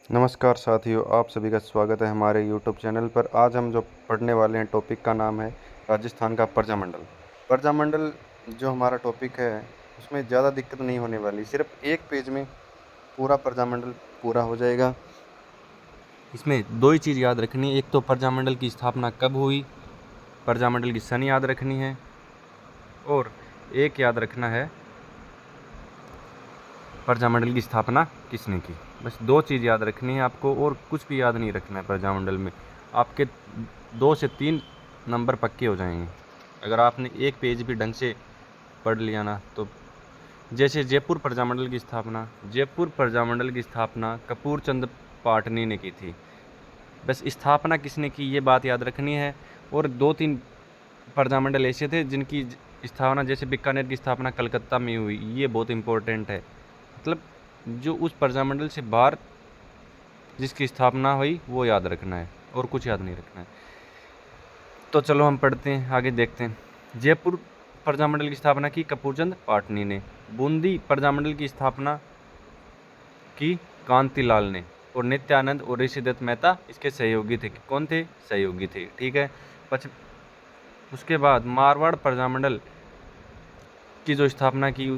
नमस्कार साथियों, आप सभी का स्वागत है हमारे यूट्यूब चैनल पर। आज हम जो पढ़ने वाले हैं टॉपिक का नाम है राजस्थान का प्रजामंडल। प्रजामंडल जो हमारा टॉपिक है उसमें ज़्यादा दिक्कत नहीं होने वाली, सिर्फ एक पेज में पूरा प्रजामंडल पूरा हो जाएगा। इसमें दो ही चीज़ याद रखनी है, एक तो प्रजामंडल की स्थापना कब हुई, प्रजामंडल की सन याद रखनी है, और एक याद रखना है प्रजामंडल की स्थापना किसने की। बस दो चीज़ याद रखनी है आपको, और कुछ भी याद नहीं रखना है। प्रजामंडल में आपके 2 से 3 नंबर पक्के हो जाएंगे अगर आपने एक पेज भी ढंग से पढ़ लिया ना। तो जैसे जयपुर प्रजामंडल की स्थापना कपूर चंद पाटनी ने की थी। बस स्थापना किसने की ये बात याद रखनी है। और 2-3 प्रजामंडल ऐसे थे जिनकी स्थापना, जैसे बीकानेर की स्थापना कलकत्ता में हुई, ये बहुत इंपॉर्टेंट है। मतलब जो उस प्रजामंडल से बाहर जिसकी स्थापना हुई वो याद रखना है, और कुछ याद नहीं रखना है। तो चलो हम पढ़ते हैं, आगे देखते हैं। जयपुर प्रजामंडल की स्थापना की कपूरचंद पाटनी ने। बूंदी प्रजामंडल की स्थापना की कांतिलाल ने। और नित्यानंद और ऋषिदत्त मेहता इसके सहयोगी थे। कौन थे? सहयोगी थे, ठीक है। उसके बाद मारवाड़ प्रजामंडल की जो स्थापना की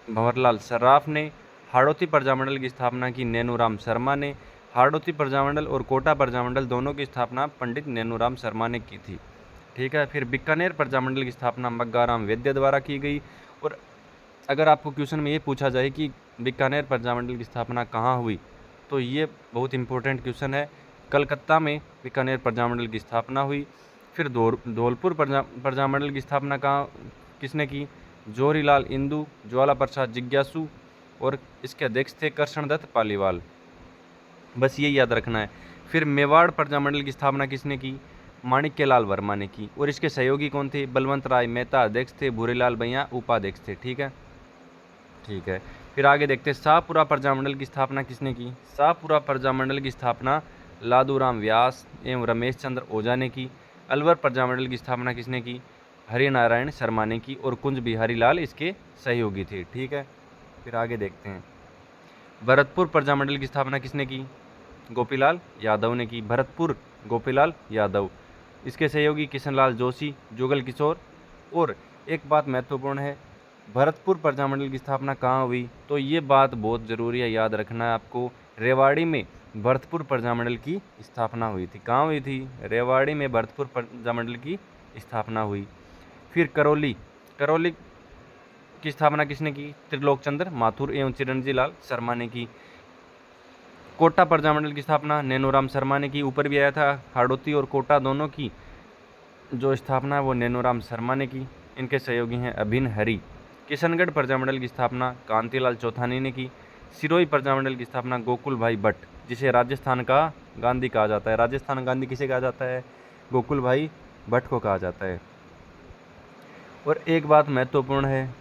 भंवरलाल सर्राफ ने। हाड़ौती प्रजामंडल की स्थापना की नैनूराम शर्मा ने। हाड़ौती प्रजामंडल और कोटा प्रजामंडल दोनों की स्थापना पंडित नैनूराम शर्मा ने की थी, ठीक है। फिर बीकानेर प्रजामंडल की स्थापना मग्गाराम वैद्य द्वारा की गई। और अगर आपको क्वेश्चन में ये पूछा जाए कि बीकानेर प्रजामंडल की स्थापना कहाँ हुई, तो ये बहुत इंपॉर्टेंट क्वेश्चन है। कलकत्ता में बीकानेर प्रजामंडल की स्थापना हुई। फिर धौलपुर प्रजामंडल की स्थापना कहाँ किसने की? जोरीलाल इंदू, ज्वाला प्रसाद जिज्ञासु, और इसके अध्यक्ष थे कृष्णदत्त पालीवाल। बस ये याद रखना है। फिर मेवाड़ प्रजामंडल की स्थापना किसने की? माणिक्यलाल वर्मा ने की। और इसके सहयोगी कौन थे? बलवंत राय मेहता अध्यक्ष थे, भूरीलाल भैया उपाध्यक्ष थे, ठीक है। ठीक है, फिर आगे देखते हैं। शाहपुरा प्रजामंडल की स्थापना किसने की? शाहपुरा प्रजामंडल की स्थापना लादूराम व्यास एवं रमेश चंद्र ओझा ने की। अलवर प्रजामंडल की स्थापना किसने की? हरिनारायण शर्मा ने की, और कुंज बिहारी लाल इसके सहयोगी थे, ठीक है। फिर आगे देखते हैं। भरतपुर प्रजामंडल की स्थापना किसने की? गोपीलाल यादव ने की। भरतपुर गोपीलाल यादव, इसके सहयोगी किशनलाल जोशी, जुगल किशोर। और एक बात महत्वपूर्ण है, भरतपुर प्रजामंडल की स्थापना कहाँ हुई? तो ये बात बहुत ज़रूरी है, याद रखना है आपको। रेवाड़ी में भरतपुर प्रजामंडल की स्थापना हुई थी। कहाँ हुई थी? रेवाड़ी में भरतपुर प्रजामंडल की स्थापना हुई। फिर करौली की स्थापना किसने की? त्रिलोक चंद्र माथुर एवं चिरंजी लाल शर्मा ने की। कोटा प्रजामंडल की स्थापना नैनूराम शर्मा ने की। ऊपर भी आया था, हाड़ौती और कोटा दोनों की जो स्थापना है वो नैनूराम शर्मा ने की। इनके सहयोगी हैं अभिन्न हरि। किशनगढ़ प्रजामंडल की स्थापना कांतिलाल चौथानी ने की। सिरोही प्रजामंडल की स्थापना गोकुल भाई भट्ट, जिसे राजस्थान का गांधी कहा जाता है। राजस्थान गांधी किसे कहा जाता है? गोकुल भाई भट्ट को कहा जाता है। और एक बात महत्वपूर्ण है,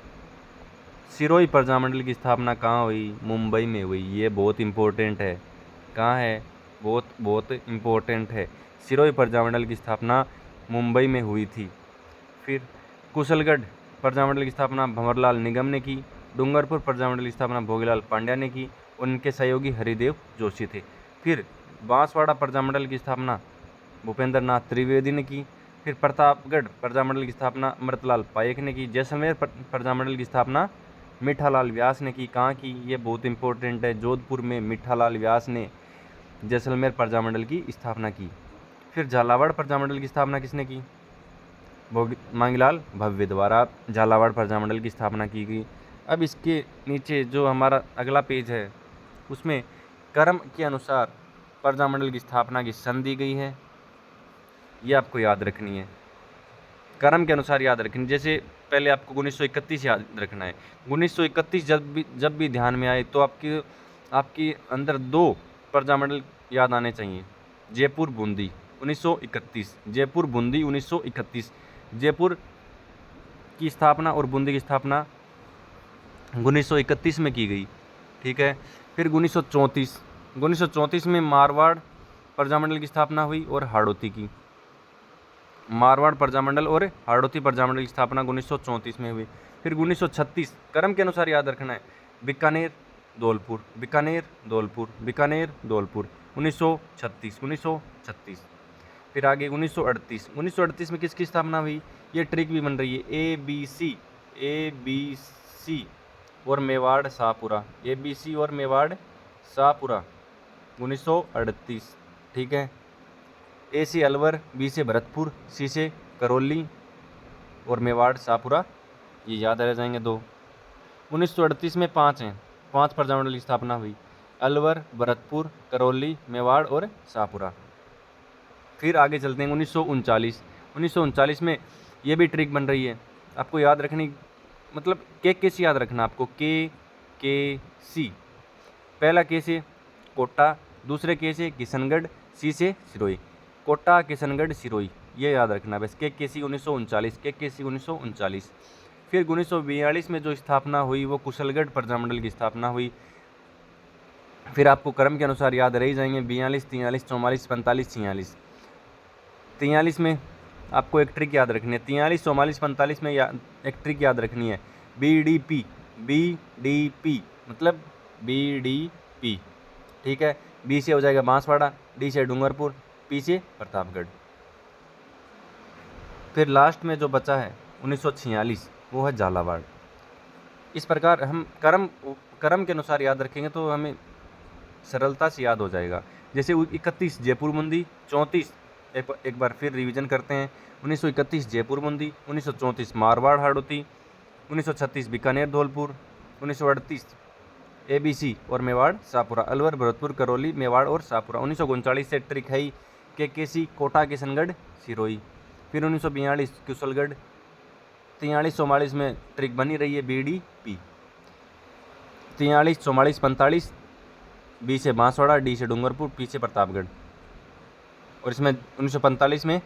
सिरोही प्रजामंडल की स्थापना कहाँ हुई? मुंबई में हुई। ये बहुत इम्पोर्टेंट है। कहाँ है? बहुत बहुत इम्पोर्टेंट है। सिरोही प्रजामंडल की स्थापना मुंबई में हुई थी। फिर कुशलगढ़ प्रजामंडल की स्थापना भंवरलाल निगम ने की। डूंगरपुर प्रजामंडल की स्थापना भोगीलाल पांड्या ने की। उनके सहयोगी हरिदेव जोशी थे। फिर बांसवाड़ा प्रजामंडल की स्थापना भूपेंद्र नाथ त्रिवेदी ने की। फिर प्रतापगढ़ प्रजामंडल की स्थापना अमृतलाल पायक ने की। जैसलमेर प्रजामंडल की स्थापना मीठालाल व्यास ने की। कहाँ की? ये बहुत इंपॉर्टेंट है। जोधपुर में मीठालाल व्यास ने जैसलमेर प्रजामंडल की स्थापना की। फिर झालावाड़ प्रजामंडल की स्थापना किसने की? मांगीलाल भव्य द्वारा झालावाड़ प्रजामंडल की स्थापना की गई। अब इसके नीचे जो हमारा अगला पेज है उसमें क्रम के अनुसार प्रजामंडल की स्थापना की सन दी गई है, ये आपको याद रखनी है। क्रम के अनुसार याद रखनी, जैसे पहले आपको 1931 याद रखना है। 1931 जब भी ध्यान में आए तो आपकी अंदर दो प्रजामंडल याद आने चाहिए। जयपुर बूंदी 1931, जयपुर बूंदी 1931। जयपुर की स्थापना और बूंदी की स्थापना 1931 में की गई, ठीक है। फिर 1934 में मारवाड़ प्रजामंडल की स्थापना हुई और हाड़ौती की। मारवाड़ प्रजामंडल और हाड़ौती प्रजामंडल की स्थापना 1934 में हुई। फिर 1936 क्रम के अनुसार याद रखना है। बीकानेर धौलपुर, बीकानेर, धौलपुर, बीकानेर, धौलपुर। 1936 फिर आगे 1938 में किसकी स्थापना हुई? ये ट्रिक भी बन रही है, ABC और मेवाड़ शाहपुरा, ABC और मेवाड़ शाहपुरा 1938, ठीक है। A से अलवर, B से भरतपुर, C से करौली और मेवाड़ शाहपुरा, ये याद रह जाएंगे दो। 1938 में 5 हैं, 5 प्रजामंडल की स्थापना हुई, अलवर, भरतपुर, करौली, मेवाड़ और शाहपुरा। फिर आगे चलते हैं 1939 में ये भी ट्रिक बन रही है, आपको याद रखनी, मतलब के सी याद रखना आपको, के सी। पहला के से कोटा, दूसरे के से किशनगढ़, सी से सिरोही। कोटा, किशनगढ़, सिरोही, ये याद रखना बस, के सी 1939। फिर 1942 में जो स्थापना हुई वो कुशलगढ़ प्रजामंडल की स्थापना हुई। फिर आपको क्रम के अनुसार याद रह जाएंगे 42, 43, 44, 45, 46। 43 में आपको एक ट्रिक याद रखनी है, 43, 44, 45 में एक ट्रिक याद रखनी है, BDP मतलब BDP, ठीक है। बी से हो जाएगा बांसवाड़ा, डी से डूंगरपुर, पी से प्रतापगढ़। फिर लास्ट में जो बचा है 1946, वो है झालावाड़। इस प्रकार हम क्रम के अनुसार याद रखेंगे तो हमें सरलता से याद हो जाएगा। जैसे 31 जयपुर मुंदी, 34 एक बार फिर रिवीजन करते हैं, 1931 जयपुर मुंदी, 1934 मारवाड़ हाड़ौती, 1936 बीकानेर धौलपुर, 1938 ABC और मेवाड़ शाहपुरा, अलवर, भरतपुर, करौली, मेवाड़ और शाहपुरा। 1939 से ट्रिक है के सी कोटा, किशनगढ़, सिरोही। फिर 1942 कुशलगढ़। 43-44 में ट्रिक बनी रही है BDP। 43, 44, 45 बी से बांसवाड़ा, डी से डूंगरपुर, पी से प्रतापगढ़। और इसमें 1945 में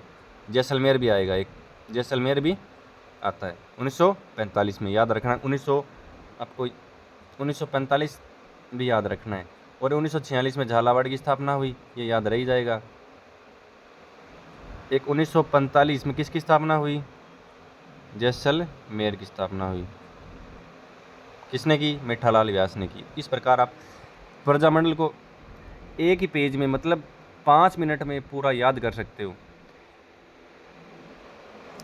जैसलमेर भी आएगा, एक जैसलमेर भी आता है 1945 में, याद रखना। आपको 1945 भी याद रखना है। और 1946 में झालावाड़ की स्थापना हुई, ये याद रह ही जाएगा। एक 1945 में किसकी स्थापना हुई? जैसलमेर की स्थापना हुई। किसने की? मिठालाल व्यास ने की। इस प्रकार आप प्रजामंडल को एक ही पेज में, मतलब 5 मिनट में पूरा याद कर सकते हो।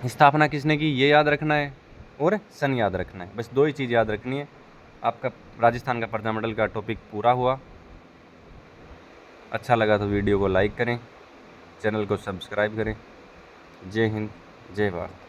स्थापना किसने की ये याद रखना है और सन याद रखना है, बस 2 ही चीज़ याद रखनी है। आपका राजस्थान का प्रजामंडल का टॉपिक पूरा हुआ। अच्छा लगा तो वीडियो को लाइक करें, चैनल को सब्सक्राइब करें। जय हिंद, जय भारत।